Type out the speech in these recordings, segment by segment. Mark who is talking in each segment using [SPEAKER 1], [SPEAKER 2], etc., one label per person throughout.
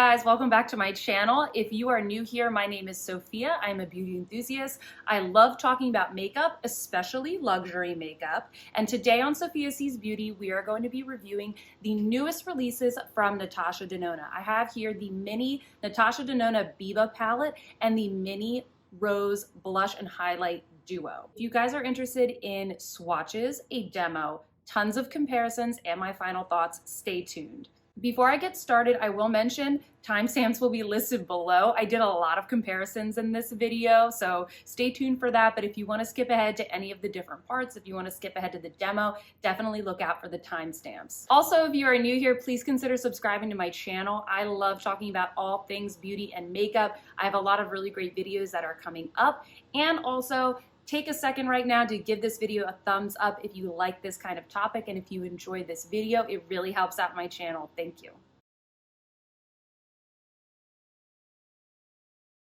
[SPEAKER 1] guys, welcome back to my channel. If you are new here, my name is Sophia. I'm a beauty enthusiast. I love talking about makeup, especially luxury makeup. And today on Sophia Sees Beauty, we are going to be reviewing the newest releases from NATASHA DENONA. I have here the mini NATASHA DENONA Biba palette and the mini Rose blush and highlight duo. If you guys are interested in swatches, a demo, tons of comparisons, and my final thoughts, stay tuned. Before I get started, I will mention timestamps will be listed below. I did a lot of comparisons in this video, so stay tuned for that. But if you want to skip ahead to any of the different parts, if you want to skip ahead to the demo, definitely look out for the timestamps. Also, if you are new here, please consider subscribing to my channel. I love talking about all things beauty and makeup. I have a lot of really great videos that are coming up, and also take a second right now to give this video a thumbs up if you like this kind of topic, and if you enjoyed this video, it really helps out my channel. Thank you.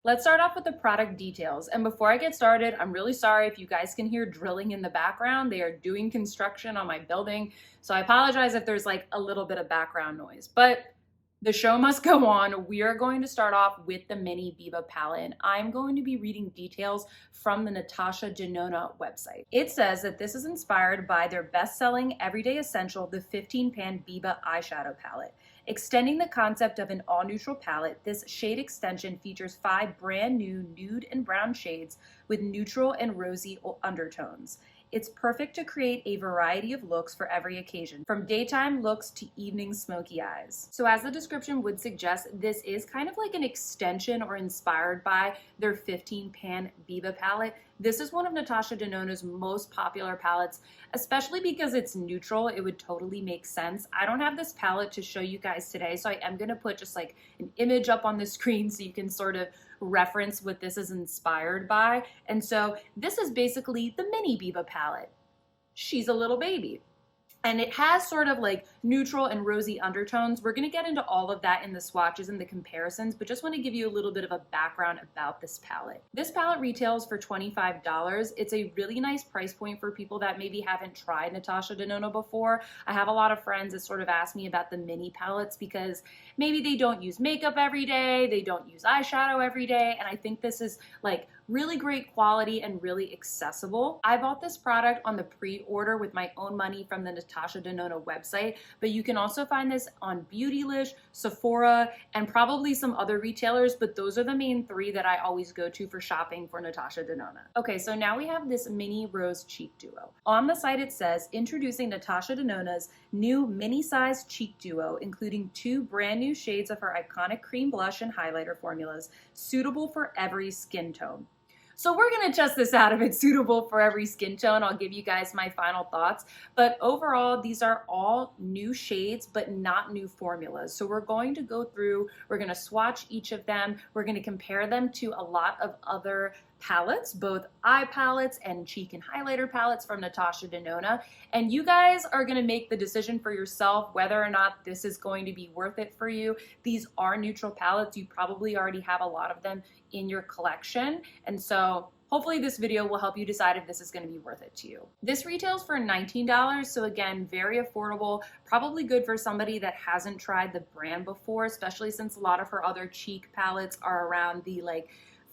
[SPEAKER 1] Let's start off with the product details. And before I get started, I'm really sorry if you guys can hear drilling in the background. They are doing construction on my building, so I apologize if there's like a little bit of background noise, but the show must go on. We are going to start off with the mini Biba palette, and I'm going to be reading details from the NATASHA DENONA website. It says that this is inspired by their best-selling everyday essential, the 15-pan Biba eyeshadow palette. Extending the concept of an all-neutral palette, this shade extension features 5 brand new nude and brown shades with neutral and rosy undertones. It's perfect to create a variety of looks for every occasion, from daytime looks to evening smoky eyes. So as the description would suggest, this is kind of like an extension or inspired by their 15-pan Biba palette. This is one of NATASHA DENONA's most popular palettes, especially because it's neutral. It would totally make sense. I don't have this palette to show you guys today, so I am going to put just like an image up on the screen so you can sort of reference what this is inspired by. And so this is basically the mini Biba palette. She's a little baby. And it has sort of like neutral and rosy undertones. We're gonna get into all of that in the swatches and the comparisons, but just wanna give you a little bit of a background about this palette. This palette retails for $25. It's a really nice price point for people that maybe haven't tried NATASHA DENONA before. I have a lot of friends that sort of ask me about the mini palettes because maybe they don't use makeup every day, they don't use eyeshadow every day, and I think this is like really great quality and really accessible. I bought this product on the pre-order with my own money from the NATASHA DENONA website, but you can also find this on Beautylish, Sephora, and probably some other retailers, but those are the main 3 that I always go to for shopping for NATASHA DENONA. Okay, so now we have this mini rose cheek duo. On the site it says, introducing NATASHA DENONA's new mini-sized cheek duo, including 2 brand new shades of her iconic cream blush and highlighter formulas, suitable for every skin tone. So we're gonna test this out if it's suitable for every skin tone. I'll give you guys my final thoughts. But overall, these are all new shades, but not new formulas. So we're going to go through, we're gonna swatch each of them. We're gonna compare them to a lot of other palettes, both eye palettes and cheek and highlighter palettes from NATASHA DENONA. And you guys are gonna make the decision for yourself whether or not this is going to be worth it for you. These are neutral palettes. You probably already have a lot of them in your collection. And so hopefully this video will help you decide if this is going to be worth it to you. This retails for $19, so again, very affordable, probably good for somebody that hasn't tried the brand before, especially since a lot of her other cheek palettes are around the like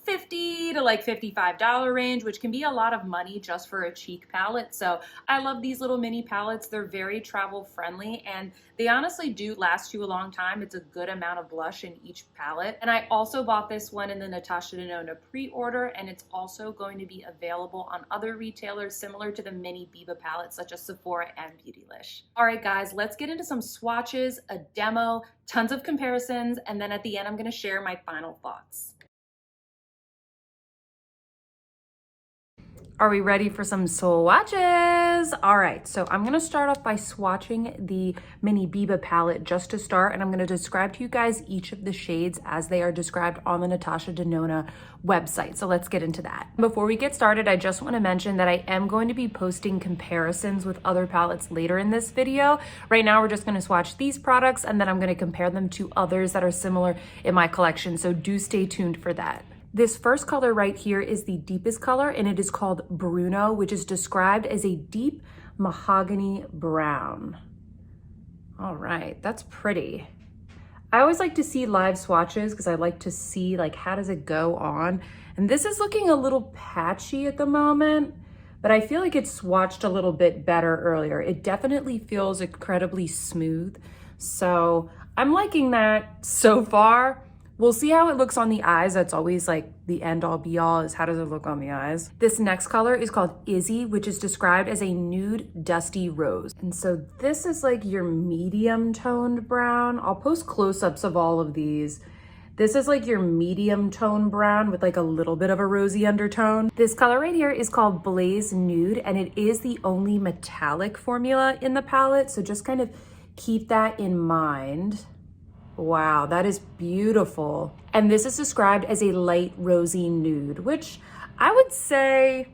[SPEAKER 1] $50 to like $55 range, which can be a lot of money just for a cheek palette. So I love these little mini palettes. They're very travel friendly and they honestly do last you a long time. It's a good amount of blush in each palette. And I also bought this one in the NATASHA DENONA pre-order, and it's also going to be available on other retailers similar to the mini Biba palette, such as Sephora and Beautylish. All right, guys, let's get into some swatches, a demo, tons of comparisons, and then at the end, I'm gonna share my final thoughts. Are we ready for some swatches? All right, so I'm gonna start off by swatching the mini Biba palette just to start, and I'm gonna describe to you guys each of the shades as they are described on the NATASHA DENONA website. So let's get into that. Before we get started, I just wanna mention that I am going to be posting comparisons with other palettes later in this video. Right now, we're just gonna swatch these products, and then I'm gonna compare them to others that are similar in my collection, so do stay tuned for that. This first color right here is the deepest color, and it is called Bruno, which is described as a deep mahogany brown. All right, that's pretty. I always like to see live swatches because I like to see like how does it go on. And this is looking a little patchy at the moment, but I feel like it's swatched a little bit better earlier. It definitely feels incredibly smooth. So I'm liking that so far. We'll see how it looks on the eyes. That's always like the end all be all, is how does it look on the eyes. This next color is called Izzy, which is described as a nude dusty rose. And so this is like your medium toned brown. I'll post close-ups of all of these. This is like your medium tone brown with like a little bit of a rosy undertone. This color right here is called Blaze Nude, and it is the only metallic formula in the palette. So just kind of keep that in mind. Wow, that is beautiful. And this is described as a light rosy nude, which I would say,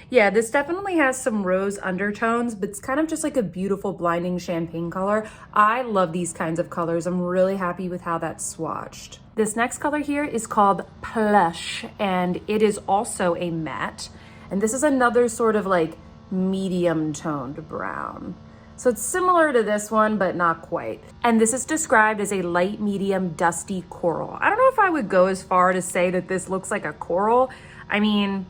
[SPEAKER 1] yeah, this definitely has some rose undertones, but it's kind of just like a beautiful blinding champagne color. I love these kinds of colors. I'm really happy with how that's swatched. This next color here is called Plush, and it is also a matte. And this is another sort of like medium toned brown. So it's similar to this one, but not quite. And this is described as a light medium dusty coral. I don't know if I would go as far to say that this looks like a coral. I mean,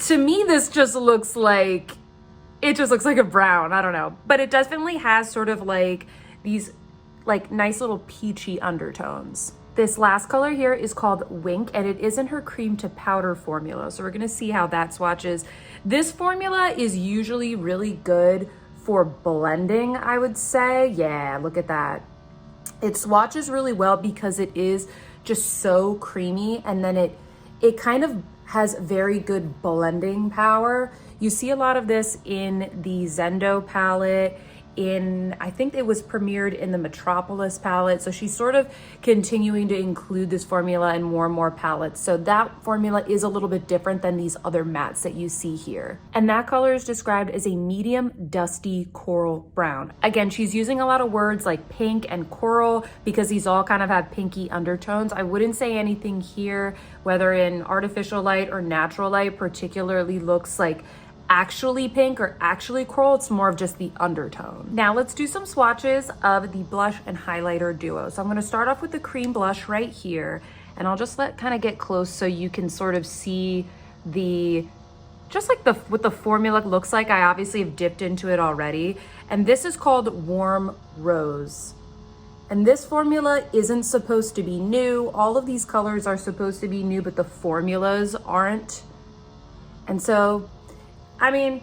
[SPEAKER 1] to me, this just looks like, it just looks like a brown. I don't know. But it definitely has sort of like these like nice little peachy undertones. This last color here is called Wink, and it is in her cream to powder formula. So we're gonna see how that swatches. This formula is usually really good for blending, I would say. Yeah, look at that. It swatches really well because it is just so creamy, and then it kind of has very good blending power. You see a lot of this in the Zendo palette, I think it was premiered in the Metropolis palette. So she's sort of continuing to include this formula in more and more palettes. So that formula is a little bit different than these other mattes that you see here. And that color is described as a medium dusty coral brown. Again, she's using a lot of words like pink and coral because these all kind of have pinky undertones. I wouldn't say anything here, whether in artificial light or natural light, particularly looks like actually pink or actually coral. It's more of just the undertone. Now let's do some swatches of the blush and highlighter duo. So I'm going to start off with the cream blush right here, and I'll just kind of get close so you can sort of see what the formula looks like. I obviously have dipped into it already, and this is called Warm Rose. And this formula isn't supposed to be new. All of these colors are supposed to be new, but the formulas aren't. And so I mean,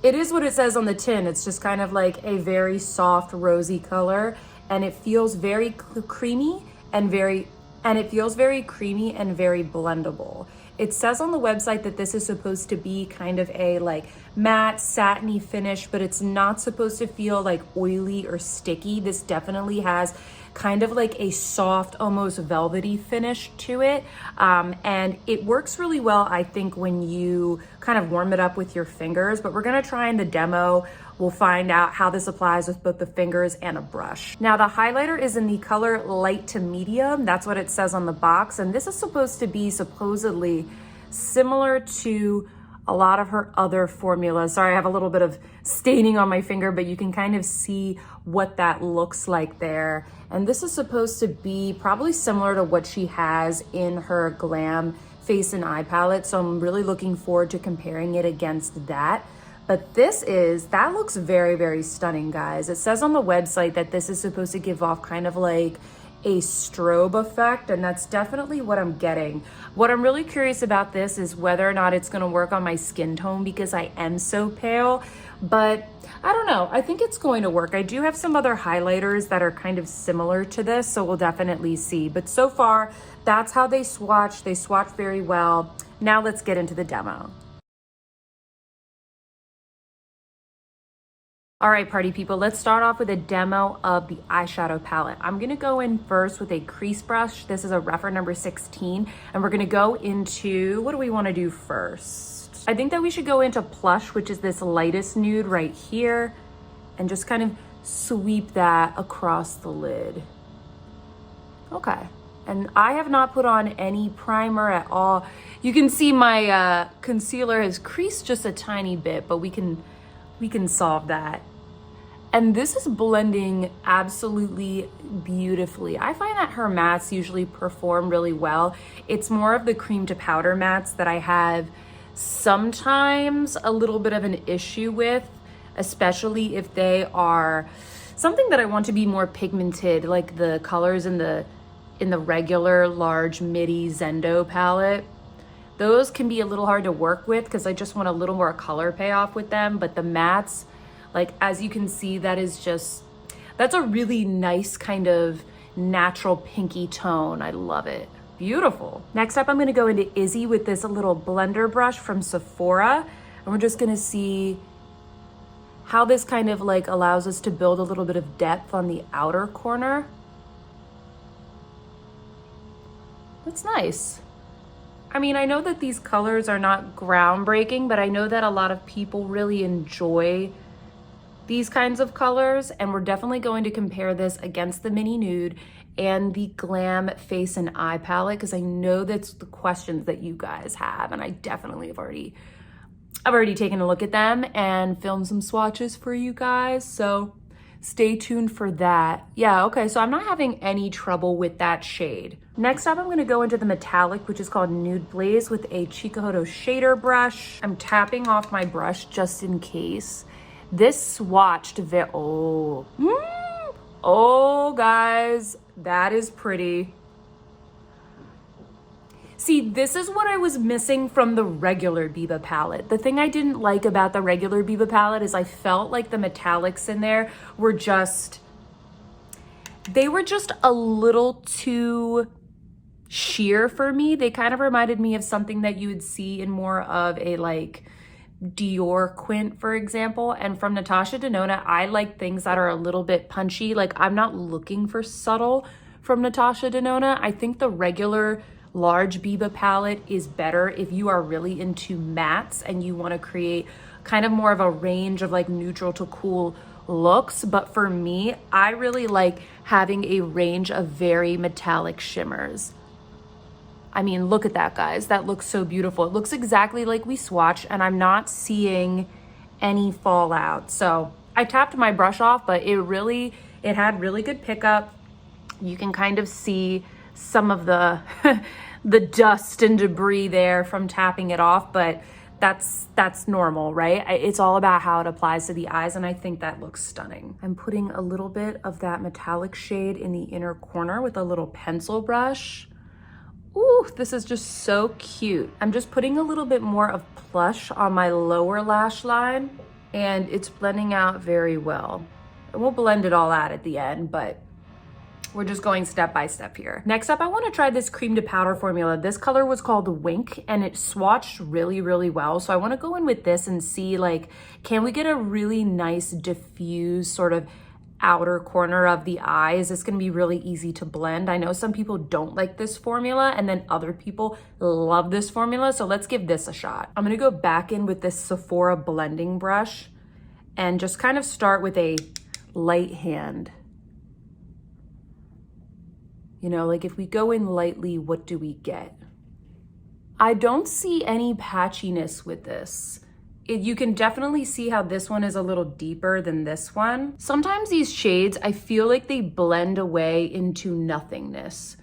[SPEAKER 1] it is what it says on the tin. It's just kind of like a very soft rosy color, and it feels very creamy and very blendable. It says on the website that this is supposed to be kind of a like matte satiny finish, but it's not supposed to feel like oily or sticky. This definitely has kind of like a soft, almost velvety finish to it. And it works really well, I think, when you kind of warm it up with your fingers, but we're gonna try in the demo. We'll find out how this applies with both the fingers and a brush. Now the highlighter is in the color light to medium. That's what it says on the box. And this is supposed to be supposedly similar to a lot of her other formulas. Sorry, I have a little bit of staining on my finger, but you can kind of see what that looks like there. And this is supposed to be probably similar to what she has in her Glam Face and Eye palette. So I'm really looking forward to comparing it against that. But that looks very, very stunning, guys. It says on the website that this is supposed to give off kind of like a strobe effect, and that's definitely what I'm getting. What I'm really curious about this is whether or not it's gonna work on my skin tone because I am so pale, but I don't know. I think it's going to work. I do have some other highlighters that are kind of similar to this, so we'll definitely see. But so far, that's how they swatch. They swatch very well. Now let's get into the demo. All right, party people, let's start off with a demo of the eyeshadow palette. I'm gonna go in first with a crease brush. This is a Rephr number 16, and we're gonna go into, what do we wanna do first? I think that we should go into Plush, which is this lightest nude right here, and just kind of sweep that across the lid. Okay, and I have not put on any primer at all. You can see my concealer has creased just a tiny bit, but we can solve that. And this is blending absolutely beautifully. I find that her mattes usually perform really well. It's more of the cream to powder mattes that I have sometimes a little bit of an issue with, especially if they are something that I want to be more pigmented, like the colors in the regular large midi Zendo palette. Those can be a little hard to work with because I just want a little more color payoff with them. But the mattes, like as you can see, that's a really nice kind of natural pinky tone. I love it. Beautiful. Next up, I'm gonna go into Izzy with this little blender brush from Sephora. And we're just gonna see how this kind of like allows us to build a little bit of depth on the outer corner. That's nice. I mean, I know that these colors are not groundbreaking, but I know that a lot of people really enjoy these kinds of colors, and we're definitely going to compare this against the Mini Nude and the Glam Face and Eye palette, because I know that's the questions that you guys have, and I definitely have already taken a look at them and filmed some swatches for you guys, so stay tuned for that. Yeah, okay, so I'm not having any trouble with that shade. Next up, I'm gonna go into the metallic, which is called Nude Blaze, with a Chikuhodo shader brush. I'm tapping off my brush just in case. This swatched oh guys, that is pretty. See, this is what I was missing from the regular Biba palette. The thing I didn't like about the regular Biba palette is I felt like the metallics in there were they were just a little too sheer for me. They kind of reminded me of something that you would see in more of a like Dior Quint, for example. And from Natasha Denona, I like things that are a little bit punchy. Like, I'm not looking for subtle from Natasha Denona. I think the regular large Biba palette is better if you are really into mattes and you want to create kind of more of a range of like neutral to cool looks. But for me, I really like having a range of very metallic shimmers. I mean, look at that, guys. That looks so beautiful. It looks exactly like we swatched, and I'm not seeing any fallout. So I tapped my brush off, but it had really good pickup. You can kind of see some of the the dust and debris there from tapping it off, but that's normal, right? It's all about how it applies to the eyes, and I think that looks stunning. I'm putting a little bit of that metallic shade in the inner corner with a little pencil brush. Ooh, this is just so cute. I'm just putting a little bit more of Plush on my lower lash line, and it's blending out very well. We'll blend it all out at the end, but we're just going step by step here. Next up, I want to try this cream to powder formula. This color was called Wink, and it swatched really, really well. So I want to go in with this and see, like, can we get a really nice diffuse sort of outer corner of the eye? Is this going to be really easy to blend? I know some people don't like this formula, and then other people love this formula. So let's give this a shot. I'm going to go back in with this Sephora blending brush and just kind of start with a light hand. You know, like if we go in lightly, what do we get? I don't see any patchiness with this. You can definitely see how this one is a little deeper than this one. Sometimes these shades, I feel like they blend away into nothingness,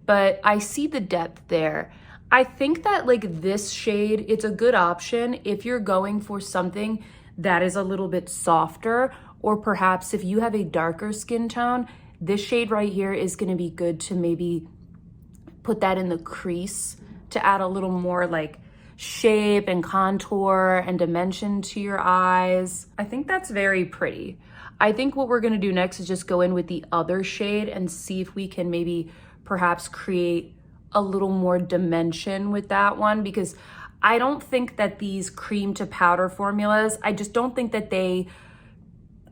[SPEAKER 1] but I see the depth there. I think that like this shade, it's a good option if you're going for something that is a little bit softer, or perhaps if you have a darker skin tone, this shade right here is going to be good to maybe put that in the crease to add a little more like shape and contour and dimension to your eyes. I think that's very pretty. I think what we're going to do next is just go in with the other shade and see if we can maybe perhaps create a little more dimension with that one, because I don't think that these cream to powder formulas, I just don't think that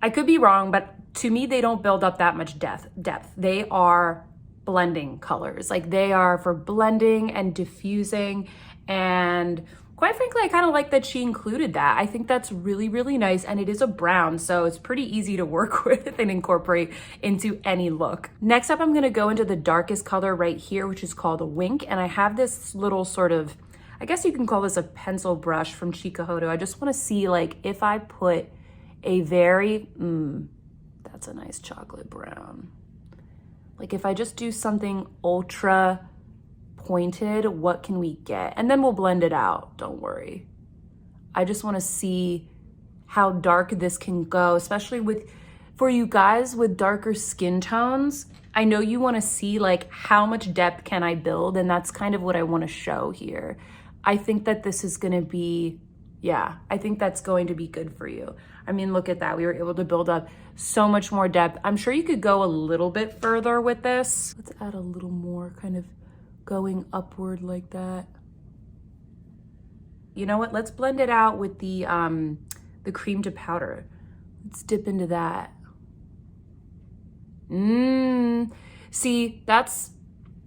[SPEAKER 1] I could be wrong, but to me, they don't build up that much depth. They are blending colors. Like, they are for blending and diffusing. And quite frankly, I kind of like that she included that. I think that's really, really nice. And it is a brown, so it's pretty easy to work with and incorporate into any look. Next up, I'm going to go into the darkest color right here, which is called a Wink. And I have this little sort of, I guess you can call this a pencil brush from Chikuhodo. I just want to see, like, if I put a very, That's a nice chocolate brown. Like if I just do something ultra pointed, what can we get? And then we'll blend it out, don't worry. I just wanna see how dark this can go, especially for you guys with darker skin tones. I know you wanna see like how much depth can I build, and that's kind of what I wanna show here. I think that this is gonna be, yeah, I think that's going to be good for you. I mean, look at that. We were able to build up so much more depth. I'm sure you could go a little bit further with this. Let's add a little more kind of going upward like that. You know what? Let's blend it out with the cream to powder. Let's dip into that. See, that's,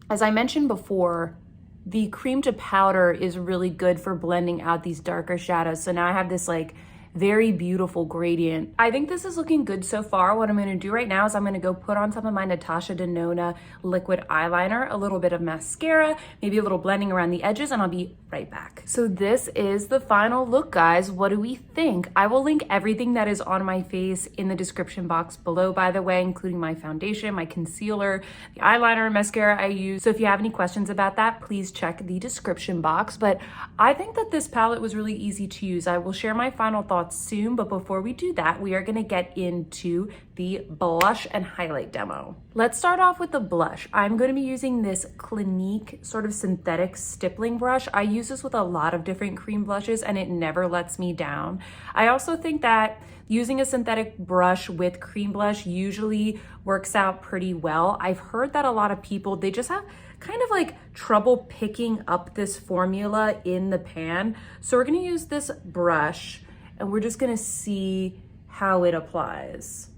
[SPEAKER 1] as I mentioned before, the cream to powder is really good for blending out these darker shadows. So now I have this like very beautiful gradient. I think this is looking good so far. What I'm gonna do right now is I'm gonna go put on some of my NATASHA DENONA liquid eyeliner, a little bit of mascara, maybe a little blending around the edges, and I'll be right back. So this is the final look, guys. What do we think? I will link everything that is on my face in the description box below, by the way, including my foundation, my concealer, the eyeliner and mascara I use. So if you have any questions about that, please check the description box. But I think that this palette was really easy to use. I will share my final thoughts soon, but before we do that, we are gonna get into the blush and highlight demo. Let's start off with the blush. I'm gonna be using this Clinique sort of synthetic stippling brush. I use this with a lot of different cream blushes and it never lets me down. I also think that using a synthetic brush with cream blush usually works out pretty well. I've heard that a lot of people, they just have kind of like trouble picking up this formula in the pan. So we're gonna use this brush and we're just gonna see how it applies.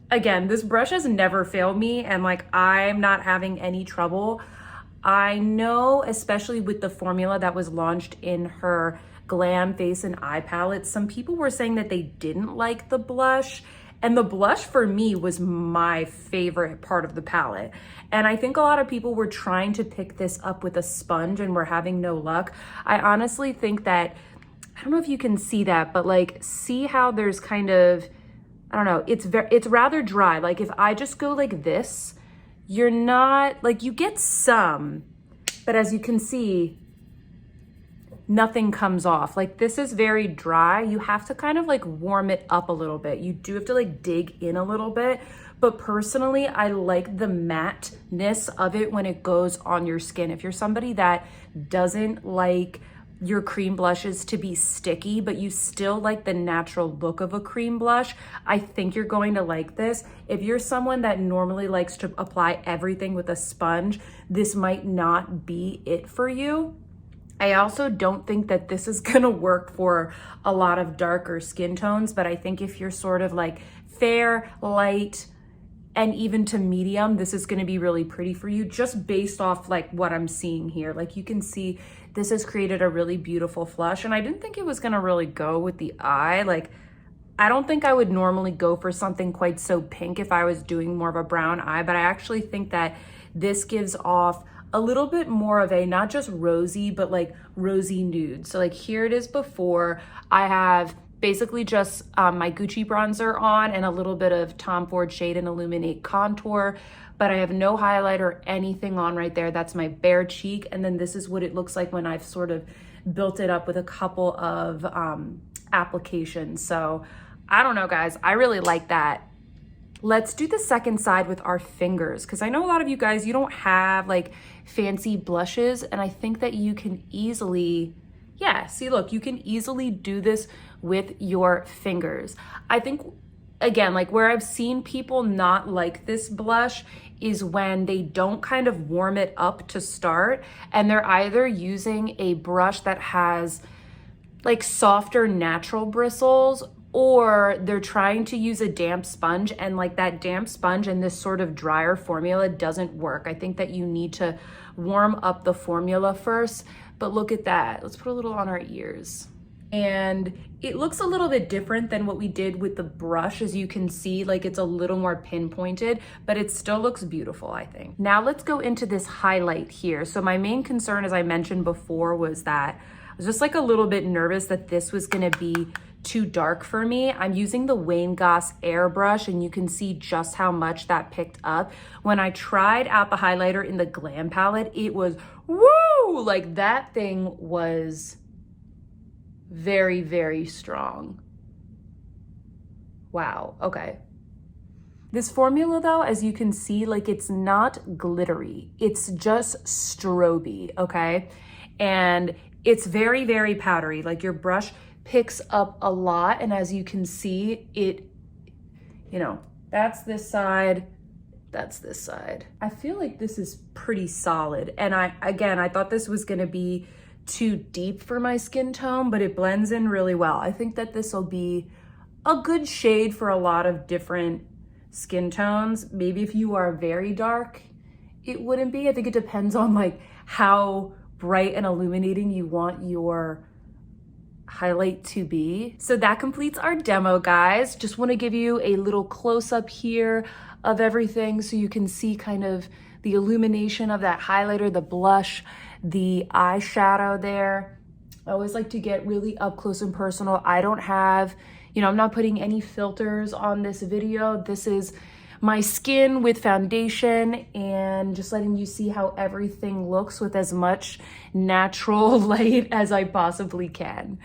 [SPEAKER 1] Again, this brush has never failed me and like I'm not having any trouble. I know, especially with the formula that was launched in her Glam Face and Eye palette, some people were saying that they didn't like the blush. And the blush for me was my favorite part of the palette. And I think a lot of people were trying to pick this up with a sponge and were having no luck. I honestly think that, I don't know if you can see that, but like, see how there's kind of, I don't know, it's rather dry. Like if I just go like this, you're not, like you get some, but as you can see, nothing comes off. Like this is very dry. You have to kind of like warm it up a little bit. You do have to like dig in a little bit, but personally, I like the matte-ness of it when it goes on your skin. If you're somebody that doesn't like your cream blushes to be sticky, but you still like the natural look of a cream blush, I think you're going to like this. If you're someone that normally likes to apply everything with a sponge, this might not be it for you. I also don't think that this is gonna work for a lot of darker skin tones, but I think if you're sort of like fair, light, and even to medium, this is gonna be really pretty for you just based off like what I'm seeing here. Like you can see this has created a really beautiful flush, and I didn't think it was gonna really go with the eye. Like, I don't think I would normally go for something quite so pink if I was doing more of a brown eye, but I actually think that this gives off a little bit more of a, not just rosy, but like rosy nude. So like here it is before. I have basically just my Gucci bronzer on and a little bit of Tom Ford Shade and Illuminate contour, but I have no highlight or anything on right there. That's my bare cheek. And then this is what it looks like when I've sort of built it up with a couple of applications. So I don't know, guys, I really like that. Let's do the second side with our fingers, because I know a lot of you guys, you don't have like fancy blushes, and I think that you can easily, yeah, see, look, you can easily do this with your fingers. I think, again, like where I've seen people not like this blush is when they don't kind of warm it up to start, and they're either using a brush that has like softer natural bristles, or they're trying to use a damp sponge, and like that damp sponge and this sort of drier formula doesn't work. I think that you need to warm up the formula first, but look at that. Let's put a little on our ears. And it looks a little bit different than what we did with the brush. As you can see, like it's a little more pinpointed, but it still looks beautiful, I think. Now let's go into this highlight here. So my main concern, as I mentioned before, was that I was just like a little bit nervous that this was gonna be too dark for me. I'm using the Wayne Goss airbrush, and you can see just how much that picked up. When I tried out the highlighter in the Glam palette, it was woo! Like that thing was very, very strong. Wow, okay. This formula though, as you can see, like it's not glittery, it's just stroby, okay? And it's very, very powdery. Like your brush picks up a lot, and as you can see, it, you know, that's this side, that's this side. I feel like this is pretty solid. And I thought this was gonna be too deep for my skin tone, but it blends in really well. I think that this will be a good shade for a lot of different skin tones. Maybe if you are very dark, it wouldn't be. I think it depends on like how bright and illuminating you want your highlight to be. So that completes our demo, guys. Just want to give you a little close up here of everything so you can see kind of the illumination of that highlighter, the blush, the eyeshadow there. I always like to get really up close and personal. I don't have, you know, I'm not putting any filters on this video. This is my skin with foundation and just letting you see how everything looks with as much natural light as I possibly can.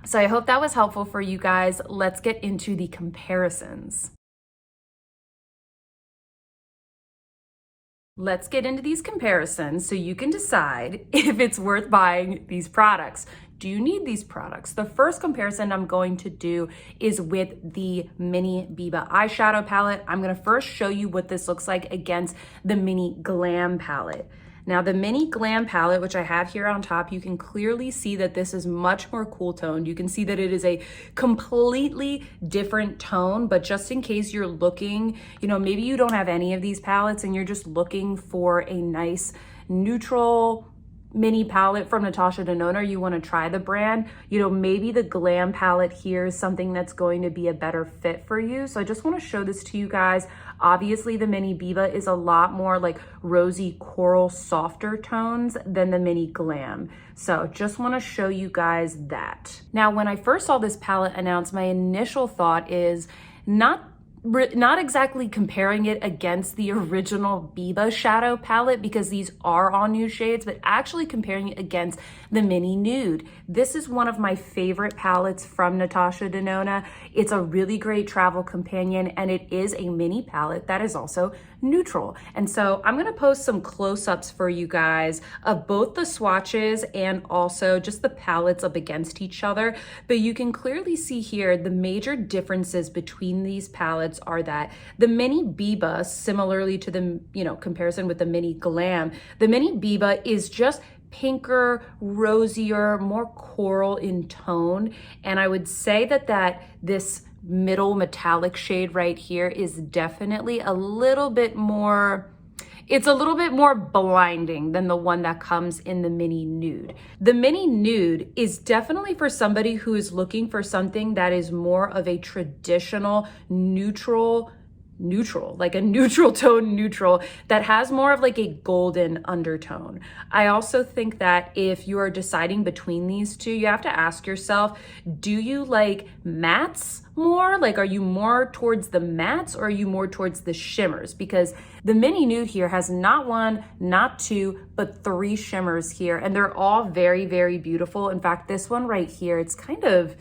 [SPEAKER 1] So I hope that was helpful for you guys. Let's get into the comparisons. Let's get into these comparisons so you can decide if it's worth buying these products. Do you need these products? The first comparison I'm going to do is with the Mini Biba eyeshadow palette. I'm gonna first show you what this looks like against the Mini Glam palette. Now the Mini Glam palette, which I have here on top, you can clearly see that this is much more cool toned. You can see that it is a completely different tone, but just in case you're looking, you know, maybe you don't have any of these palettes and you're just looking for a nice neutral mini palette from Natasha Denona, you want to try the brand, you know, maybe the Glam palette here is something that's going to be a better fit for you. So I just want to show this to you guys. Obviously the Mini Biba is a lot more like rosy coral softer tones than the Mini Glam. So just want to show you guys that. Now, when I first saw this palette announced, my initial thought is not exactly comparing it against the original Biba shadow palette because these are all new shades, but actually comparing it against the Mini Nude. This is one of my favorite palettes from Natasha Denona. It's a really great travel companion, and it is a mini palette that is also neutral. And so I'm gonna post some close-ups for you guys of both the swatches and also just the palettes up against each other. But you can clearly see here the major differences between these palettes are that the Mini Biba, similarly to the, you know, comparison with the Mini Glam, the Mini Biba is just pinker, rosier, more coral in tone. And I would say that this middle metallic shade right here is definitely a little bit more, it's a little bit more blinding than the one that comes in the Mini Nude. The Mini Nude is definitely for somebody who is looking for something that is more of a traditional neutral, like a neutral tone neutral that has more of like a golden undertone. I also think that if you are deciding between these two, you have to ask yourself, do you like mattes more? Like, are you more towards the mattes or are you more towards the shimmers? Because the Mini Nude here has not one, not two, but 3 shimmers here, and they're all very, very beautiful. In fact, this one right here, it's kind of,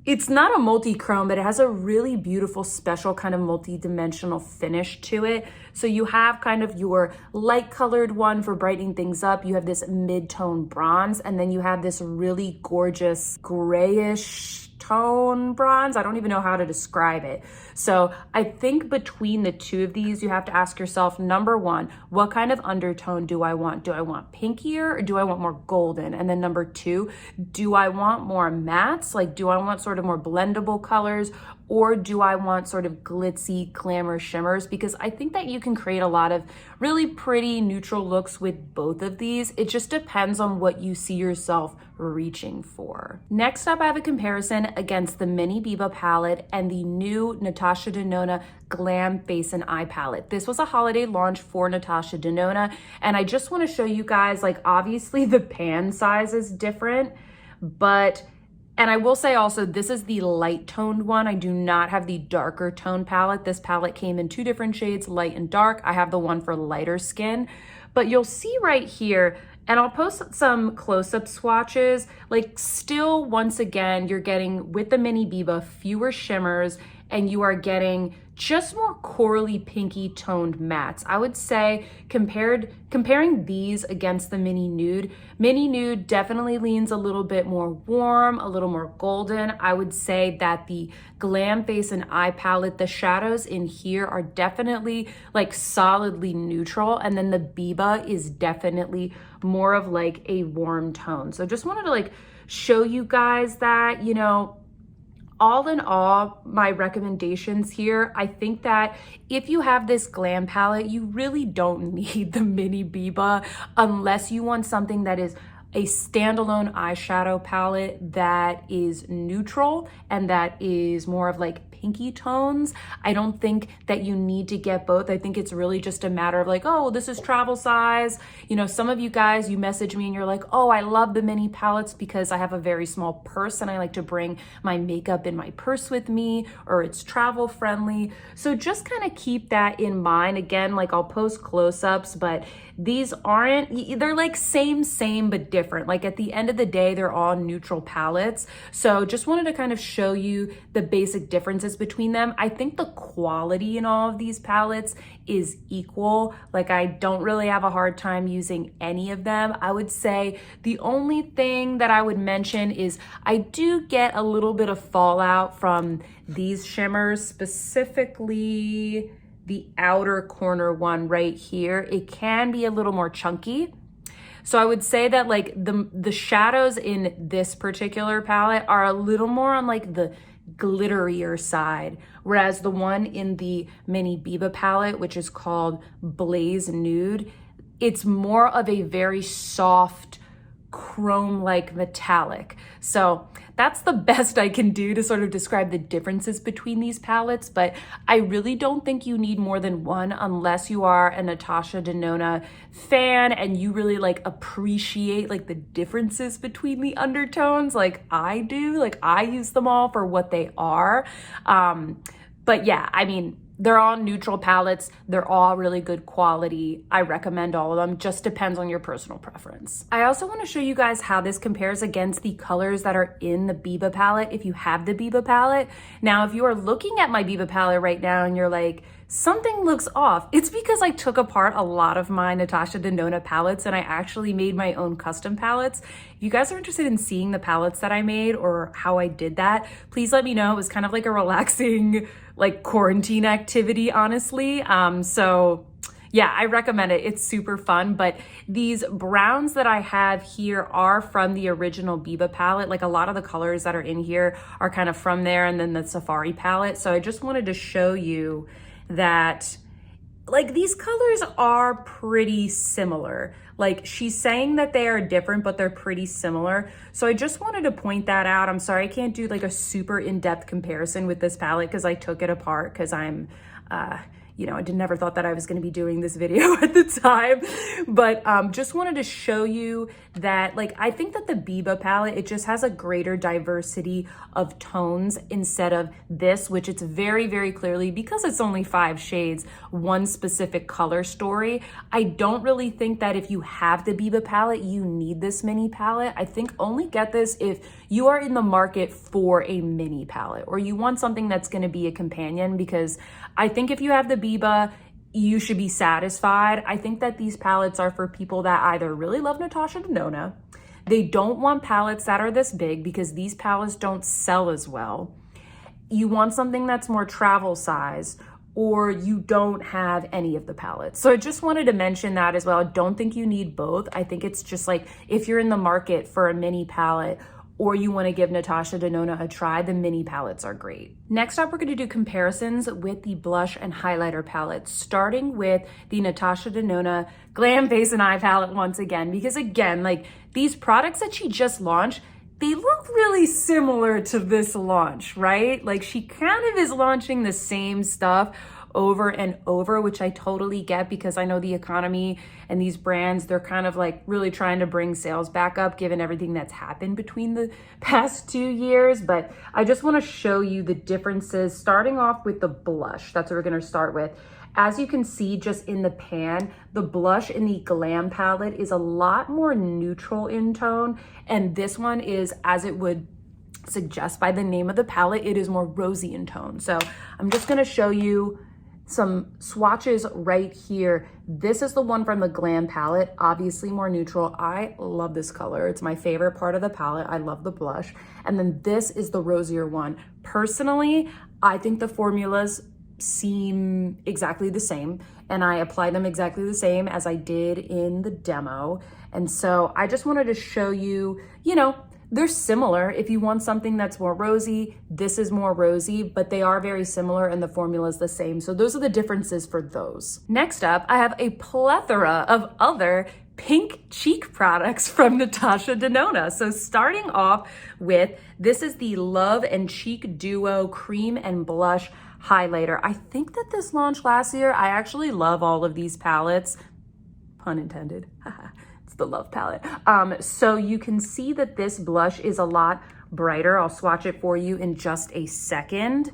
[SPEAKER 1] it's not a multi-chrome, but it has a really beautiful, special kind of multi-dimensional finish to it. So you have kind of your light colored one for brightening things up. You have this mid-tone bronze, and then you have this really gorgeous grayish tone bronze. I don't even know how to describe it. So I think between the two of these, you have to ask yourself, number one, what kind of undertone do I want? Do I want pinkier or do I want more golden? And then number two, do I want more mattes? Like, do I want sort of more blendable colors, or do I want sort of glitzy glamour shimmers? Because I think that you can create a lot of really pretty neutral looks with both of these. It just depends on what you see yourself reaching for. Next up, I have a comparison against the Mini Biba palette and the new Natasha Denona Glam Face and Eye palette. This was a holiday launch for Natasha Denona, and I just want to show you guys, like, obviously the pan size is different, but And I will say also, this is the light toned one. I do not have the darker tone palette. This palette came in 2 different shades, light and dark. I have the one for lighter skin, but you'll see right here, and I'll post some close-up swatches, like still, once again, you're getting, with the mini Biba, fewer shimmers, and you are getting just more corally pinky toned mattes. I would say comparing these against the mini nude definitely leans a little bit more warm, a little more golden. I would say that the Glam Face and Eye palette, the shadows in here are definitely like solidly neutral, and then the Biba is definitely more of like a warm tone. So just wanted to like show you guys that, you know, all in all, my recommendations here, I think that if you have this glam palette, you really don't need the mini Biba unless you want something that is a standalone eyeshadow palette that is neutral and that is more of like pinky tones. I don't think that you need to get both. I think it's really just a matter of like, oh, this is travel size. You know, some of you guys, you message me and you're like, oh, I love the mini palettes because I have a very small purse and I like to bring my makeup in my purse with me, or it's travel friendly. So just kind of keep that in mind. Again, like I'll post close-ups, but these aren't, they're like same, but different. Like at the end of the day, they're all neutral palettes. So just wanted to kind of show you the basic differences between them. I think the quality in all of these palettes is equal. Like I don't really have a hard time using any of them. I would say the only thing that I would mention is I do get a little bit of fallout from these shimmers, specifically the outer corner one right here. It can be a little more chunky. So I would say that like the shadows in this particular palette are a little more on like the glitterier side, whereas the one in the mini Biba palette, which is called Blaze Nude, it's more of a very soft chrome-like metallic. So that's the best I can do to sort of describe the differences between these palettes, but I really don't think you need more than one unless you are a NATASHA DENONA fan and you really like appreciate like the differences between the undertones like I do. Like I use them all for what they are. But yeah, I mean, they're all neutral palettes. They're all really good quality. I recommend all of them. Just depends on your personal preference. I also want to show you guys how this compares against the colors that are in the Biba palette if you have the Biba palette. Now, if you are looking at my Biba palette right now and you're like, something looks off, it's because I took apart a lot of my NATASHA DENONA palettes and I actually made my own custom palettes. If you guys are interested in seeing the palettes that I made or how I did that, please let me know. It was kind of like a relaxing like quarantine activity, honestly. So yeah, I recommend it. It's super fun, but these browns that I have here are from the original Biba palette. Like a lot of the colors that are in here are kind of from there, and then the Safari palette. So I just wanted to show you that like these colors are pretty similar. Like she's saying that they are different, but they're pretty similar. So I just wanted to point that out. I'm sorry I can't do like a super in-depth comparison with this palette because I took it apart because I'm, you know, I never thought that I was going to be doing this video at the time, but just wanted to show you that, like, I think that the Biba palette, it just has a greater diversity of tones instead of this, which it's very, very clearly, because it's only 5 shades, one specific color story. I don't really think that if you have the Biba palette, you need this mini palette. I think only get this if you are in the market for a mini palette or you want something that's going to be a companion, because I think if you have the Biba, you should be satisfied. I think that these palettes are for people that either really love NATASHA DENONA, they don't want palettes that are this big because these palettes don't sell as well, you want something that's more travel size, or you don't have any of the palettes. So I just wanted to mention that as well. I don't think you need both. I think it's just like if you're in the market for a mini palette or you want to give NATASHA DENONA a try, the mini palettes are great. Next up, we're going to do comparisons with the blush and highlighter palettes, starting with the NATASHA DENONA Glam Face and Eye palette once again, because again, like these products that she just launched, they look really similar to this launch, right? Like she kind of is launching the same stuff over and over, which I totally get because I know the economy and these brands, they're kind of like really trying to bring sales back up given everything that's happened between the past 2 years. But I just want to show you the differences, starting off with the blush. That's what we're going to start with. As you can see just in the pan, the blush in the Glam palette is a lot more neutral in tone. And this one is, as it would suggest by the name of the palette, it is more rosy in tone. So I'm just gonna show you some swatches right here. This is the one from the Glam palette, obviously more neutral. I love this color. It's my favorite part of the palette. I love the blush. And then this is the rosier one. Personally, I think the formulas seem exactly the same, and I apply them exactly the same as I did in the demo. And so I just wanted to show you, you know, they're similar. If you want something that's more rosy, this is more rosy, but they are very similar and the formula is the same. So those are the differences for those. Next up, I have a plethora of other pink cheek products from NATASHA DENONA. So starting off with, this is the Love and Cheek Duo Cream and Blush Highlighter. I think that this launched last year. I actually love all of these palettes, pun intended. It's the Love palette. So you can see that this blush is a lot brighter. I'll swatch it for you in just a second.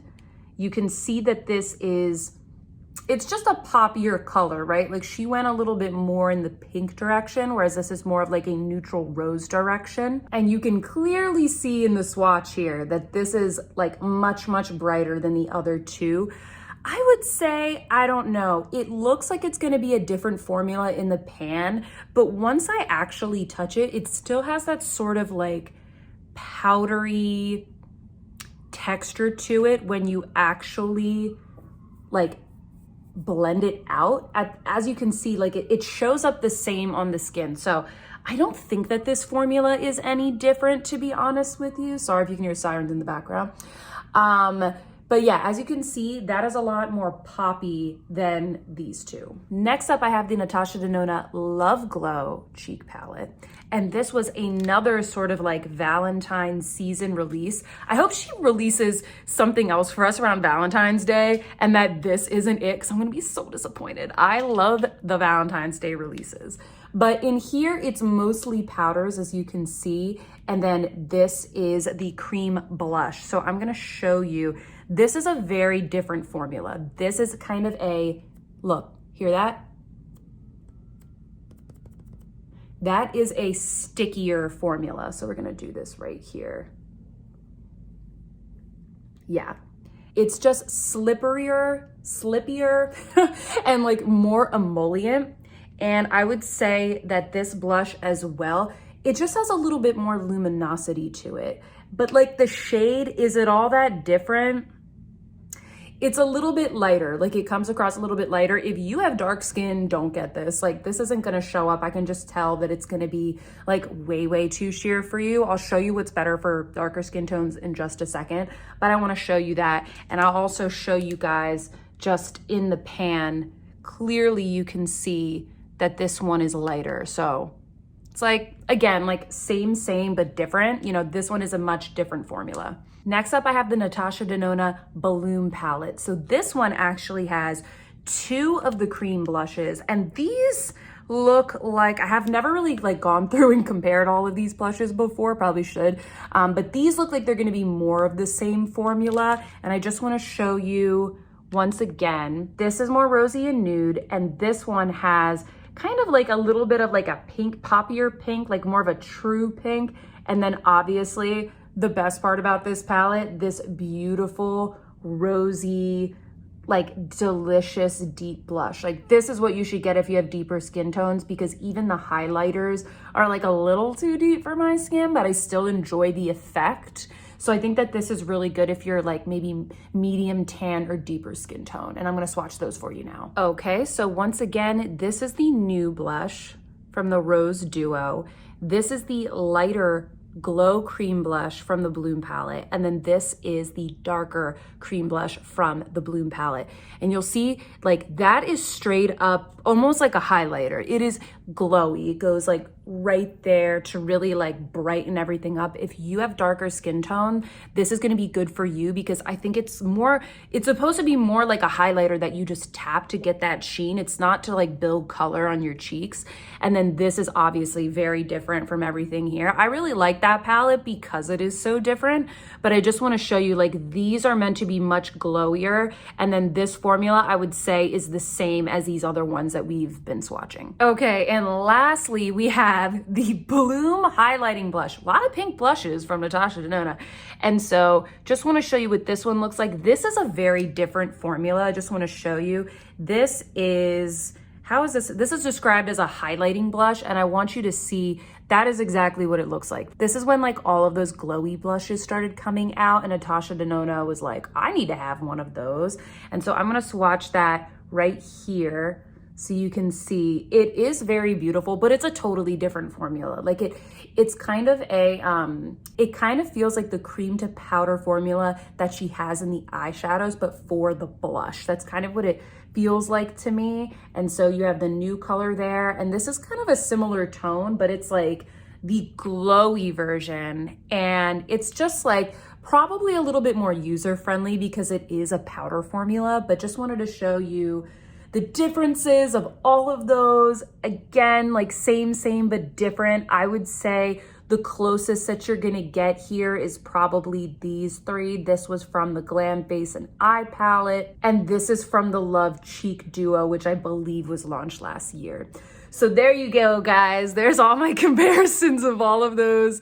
[SPEAKER 1] You can see that this is, it's just a poppier color, right? Like she went a little bit more in the pink direction, whereas this is more of like a neutral rose direction. And you can clearly see in the swatch here that this is like much, much brighter than the other two. I would say, I don't know, it looks like it's gonna be a different formula in the pan, but once I actually touch it, it still has that sort of like powdery texture to it when you actually like blend it out. As you can see, like it shows up the same on the skin. So I don't think that this formula is any different, to be honest with you. Sorry if you can hear sirens in the background. But yeah, as you can see, that is a lot more poppy than these two. Next up, I have the NATASHA DENONA Love Glow Cheek Palette. And this was another sort of like Valentine's season release. I hope she releases something else for us around Valentine's Day and that this isn't it, because I'm gonna be so disappointed. I love the Valentine's Day releases. But in here, it's mostly powders, as you can see. And then this is the cream blush. So I'm gonna show you. This is a very different formula. This is kind of a, look, hear that? That is a stickier formula. So we're gonna do this right here. Yeah, it's just slippier, and like more emollient. And I would say that this blush as well, it just has a little bit more luminosity to it. But like the shade, is it all that different? It's a little bit lighter, like it comes across a little bit lighter. If you have dark skin, don't get this. Like this isn't gonna show up. I can just tell that it's gonna be like way too sheer for you. I'll show you what's better for darker skin tones in just a second, but I wanna show you that. And I'll also show you guys just in the pan, clearly you can see that this one is lighter. So it's like, again, like same, but different. You know, this one is a much different formula. Next up, I have the NATASHA DENONA Balloon Palette. So this one actually has 2 of the cream blushes, and these look like, I have never really like gone through and compared all of these blushes before, probably should, but these look like they're gonna be more of the same formula. And I just wanna show you once again, this is more rosy and nude, and this one has kind of like a little bit of like a pink, poppier pink, like more of a true pink. And then obviously the best part about this palette, this beautiful, rosy, like delicious deep blush. Like this is what you should get if you have deeper skin tones, because even the highlighters are like a little too deep for my skin, but I still enjoy the effect. So I think that this is really good if you're like maybe medium tan or deeper skin tone. And I'm gonna swatch those for you now. Okay, so once again, this is the new blush from the Rose Duo. This is the lighter Glow Cream Blush from the Bloom palette. And then this is the darker cream blush from the Bloom palette. And you'll see like that is straight up almost like a highlighter. It is glowy. It goes like right there to really like brighten everything up. If you have darker skin tone, this is going to be good for you because I think it's supposed to be more like a highlighter that you just tap to get that sheen. It's not to like build color on your cheeks. And then this is obviously very different from everything here. I really like that palette because it is so different, but I just want to show you like these are meant to be much glowier. And then this formula I would say is the same as these other ones that we've been swatching. Okay, and lastly, we have the Bloom Highlighting Blush. A lot of pink blushes from Natasha Denona. And so just want to show you what this one looks like. This is a very different formula. I just want to show you. This is, how is this? This is described as a highlighting blush, and I want you to see that is exactly what it looks like. This is when like all of those glowy blushes started coming out, and Natasha Denona was like, I need to have one of those. And so I'm going to swatch that right here, so you can see it is very beautiful, but it's a totally different formula. Like it's kind of a, it kind of feels like the cream to powder formula that she has in the eyeshadows, but for the blush. That's kind of what it feels like to me. And so you have the new color there, and this is kind of a similar tone, but it's like the glowy version. And it's just like probably a little bit more user-friendly because it is a powder formula, but just wanted to show you the differences of all of those. Again, like same, but different. I would say the closest that you're gonna get here is probably these three. This was from the Glam Face and Eye palette, and this is from the Love Cheek Duo, which I believe was launched last year. So there you go, guys. There's all my comparisons of all of those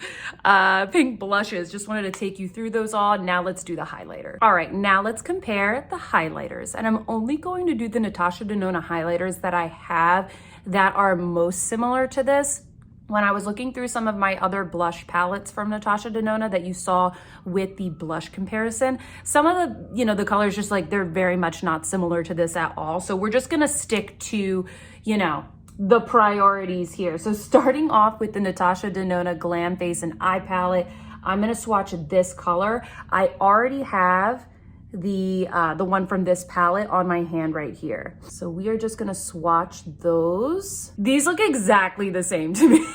[SPEAKER 1] pink blushes. Just wanted to take you through those all. Now let's do the highlighter. All right, now let's compare the highlighters. And I'm only going to do the Natasha Denona highlighters that I have that are most similar to this. When I was looking through some of my other blush palettes from Natasha Denona that you saw with the blush comparison, some of the, you know, the colors just like, they're very much not similar to this at all. So we're just gonna stick to, you know, the priorities here. So starting off with the Natasha Denona Glam Face and Eye palette, I'm gonna swatch this color. I already have the one from this palette on my hand right here. So we are just gonna swatch those. These look exactly the same to me.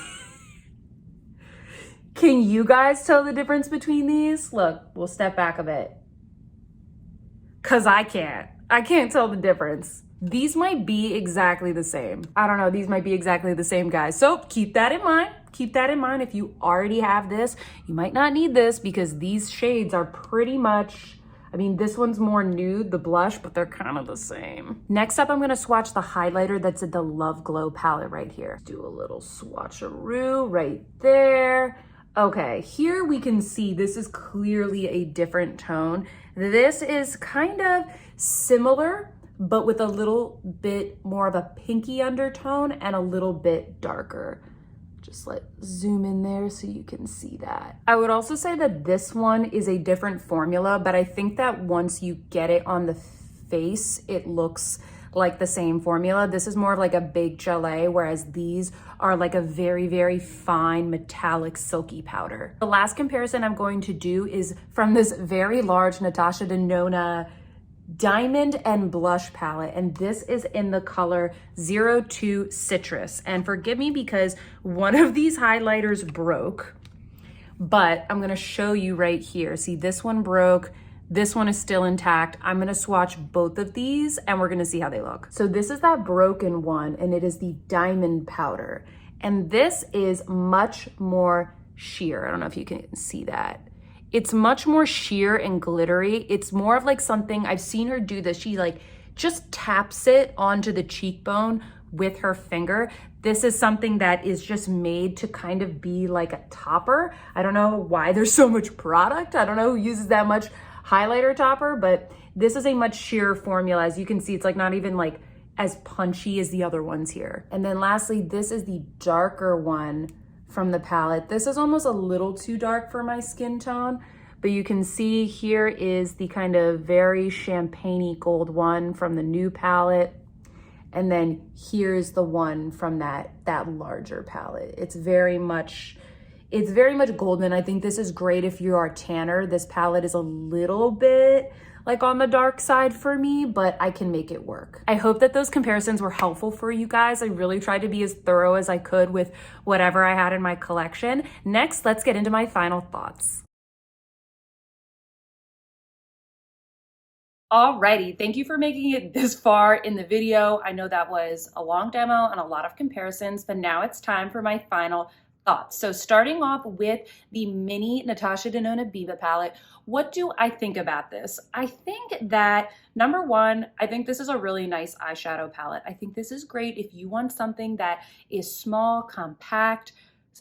[SPEAKER 1] Can you guys tell the difference between these? Look, we'll step back a bit. Cause I can't tell the difference. These might be exactly the same. I don't know, these might be exactly the same, guys. So keep that in mind. Keep that in mind. If you already have this, you might not need this because these shades are pretty much, I mean, this one's more nude, the blush, but they're kind of the same. Next up, I'm gonna swatch the highlighter that's in the Love Glow palette right here. Do a little swatcheroo right there. Okay, here we can see this is clearly a different tone. This is kind of similar, but with a little bit more of a pinky undertone and a little bit darker. Just like zoom in there so you can see that. I would also say that this one is a different formula, but I think that once you get it on the face, it looks like the same formula. This is more of like a big gelée, whereas these are like a very fine metallic silky powder. The last comparison I'm going to do is from this very large Natasha Denona Diamond and Blush palette, and this is in the color 02 Citrus. And forgive me because one of these highlighters broke, but I'm gonna show you right here. See, this one broke, this one is still intact. I'm gonna swatch both of these and we're gonna see how they look. So this is that broken one, and it is the Diamond powder. And this is much more sheer. I don't know if you can see that. It's much more sheer and glittery. It's more of like something, I've seen her do this. She like just taps it onto the cheekbone with her finger. This is something that is just made to kind of be like a topper. I don't know why there's so much product. I don't know who uses that much highlighter topper, but this is a much sheerer formula. As you can see, it's like not even like as punchy as the other ones here. And then lastly, this is the darker one from the palette. This is almost a little too dark for my skin tone, but you can see here is the kind of very champagne-y gold one from the new palette. And then here's the one from that larger palette. It's very much golden. I think this is great if you are a tanner. This palette is a little bit like on the dark side for me, but I can make it work. I hope that those comparisons were helpful for you guys. I really tried to be as thorough as I could with whatever I had in my collection. Next, let's get into my final thoughts. Alrighty, thank you for making it this far in the video. I know that was a long demo and a lot of comparisons, but now it's time for my final thoughts. So starting off with the mini Natasha Denona Biba palette, what do I think about this? I think that number one, I think this is a really nice eyeshadow palette. I think this is great if you want something that is small, compact,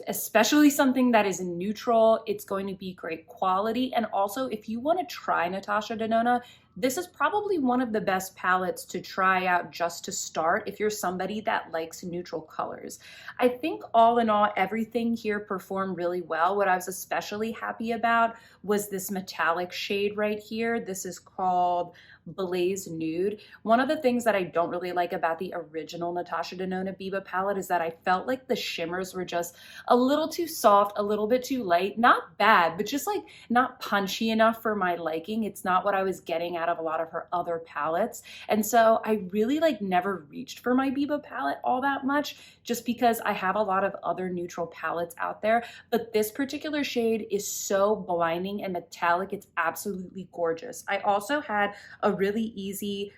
[SPEAKER 1] especially something that is neutral. It's going to be great quality. And also, if you want to try Natasha Denona, this is probably one of the best palettes to try out just to start if you're somebody that likes neutral colors. I think all in all, everything here performed really well. What I was especially happy about was this metallic shade right here. This is called Blaze Nude. One of the things that I don't really like about the original Natasha Denona Biba palette is that I felt like the shimmers were just a little too soft, a little bit too light. Not bad, but just like not punchy enough for my liking. It's not what I was getting out of a lot of her other palettes. And so I really like never reached for my Biba palette all that much, just because I have a lot of other neutral palettes out there. But this particular shade is so blinding and metallic. It's absolutely gorgeous. I also had a really easy,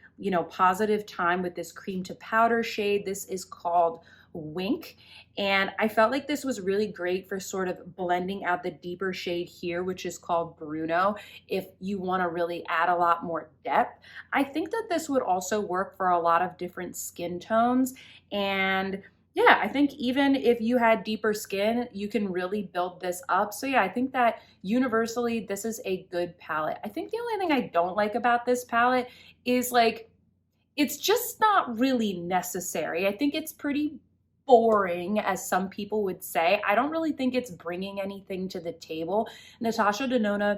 [SPEAKER 1] positive time with this cream to powder shade. This is called Wink. And I felt like this was really great for sort of blending out the deeper shade here, which is called Bruno, if you want to really add a lot more depth. I think that this would also work for a lot of different skin tones. And yeah, I think even if you had deeper skin, you can really build this up. So yeah, I think that universally, this is a good palette. I think the only thing I don't like about this palette is like, it's just not really necessary. I think it's pretty boring, as some people would say. I don't really think it's bringing anything to the table. Natasha Denona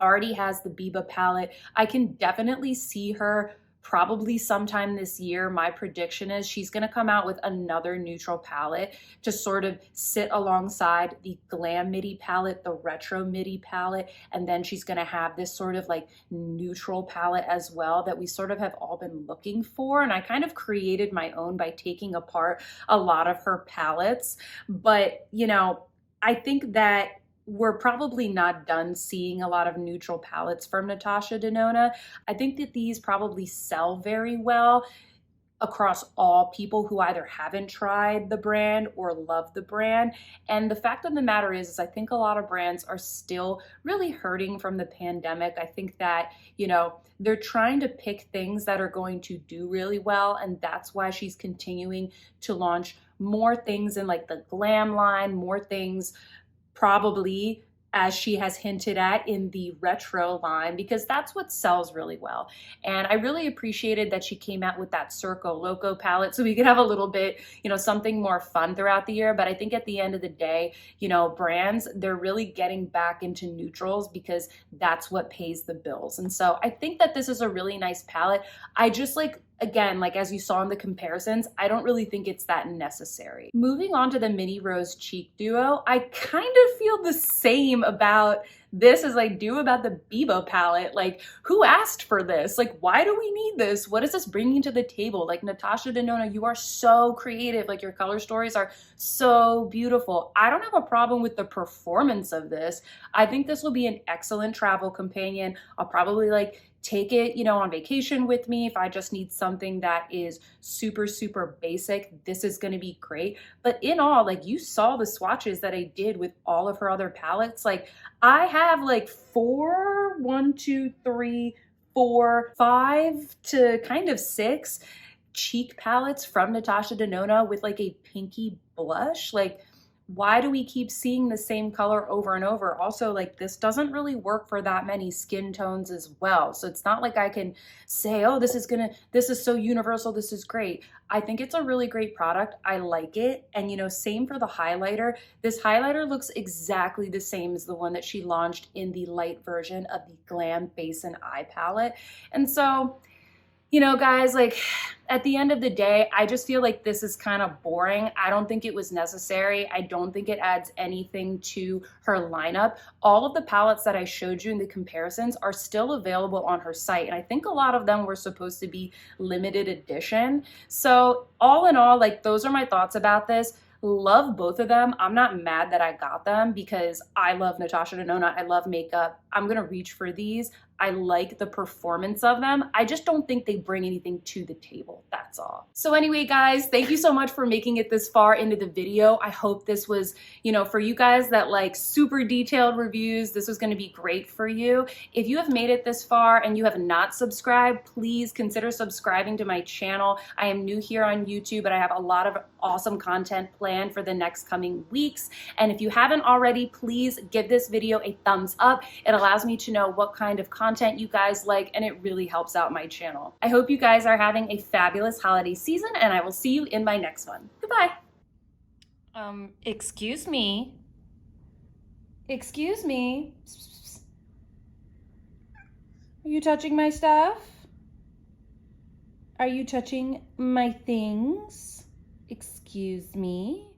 [SPEAKER 1] already has the Biba palette. I can definitely see her probably sometime this year. My prediction is she's going to come out with another neutral palette to sort of sit alongside the glam midi palette, the retro midi palette, and then she's going to have this sort of like neutral palette as well that we sort of have all been looking for. And I kind of created my own by taking apart a lot of her palettes. But, I think that we're probably not done seeing a lot of neutral palettes from Natasha Denona. I think that these probably sell very well across all people who either haven't tried the brand or love the brand. And the fact of the matter is I think a lot of brands are still really hurting from the pandemic. I think that, they're trying to pick things that are going to do really well. And that's why she's continuing to launch more things in like the glam line, more things probably, as she has hinted at, in the retro line, because that's what sells really well. And I really appreciated that she came out with that Circo Loco palette so we could have a little bit, something more fun throughout the year. But I think at the end of the day, brands, they're really getting back into neutrals because that's what pays the bills. And so I think that this is a really nice palette. I just again, as you saw in the comparisons, I don't really think it's that necessary. Moving on to the Mini Rose Cheek Duo, I kind of feel the same about this as I do about the Biba palette. Who asked for this? Why do we need this? What is this bringing to the table? Natasha Denona, you are so creative. Your color stories are so beautiful. I don't have a problem with the performance of this. I think this will be an excellent travel companion. I'll probably take it, on vacation with me. If I just need something that is super, super basic, this is going to be great. But in all, you saw the swatches that I did with all of her other palettes. I have 5 to kind of 6 cheek palettes from Natasha Denona with a pinky blush. Why do we keep seeing the same color over and over? Also, this doesn't really work for that many skin tones as well. So it's not like I can say, oh, this is so universal, this is great. I think it's a really great product. I like it. And same for the highlighter. This highlighter looks exactly the same as the one that she launched in the light version of the Glam Base and Eye palette. And so You know, guys, like at the end of the day, I just feel like this is kind of boring. I don't think it was necessary. I don't think it adds anything to her lineup. All of the palettes that I showed you in the comparisons are still available on her site. And I think a lot of them were supposed to be limited edition. So all in all, like those are my thoughts about this. Love both of them. I'm not mad that I got them because I love Natasha Denona. I love makeup. I'm going to reach for these. I like the performance of them. I just don't think they bring anything to the table. That's all. So anyway, guys, thank you so much for making it this far into the video. I hope this was, you know, for you guys that like super detailed reviews, this was going to be great for you. If you have made it this far and you have not subscribed, please consider subscribing to my channel. I am new here on YouTube, but I have a lot of awesome content planned for the next coming weeks. And if you haven't already, please give this video a thumbs up. It allows me to know what kind of content you guys like, and it really helps out my channel. I hope you guys are having a fabulous holiday season, and I will see you in my next one. Goodbye. Excuse me. Excuse me. Are you touching my stuff? Are you touching my things? Excuse me.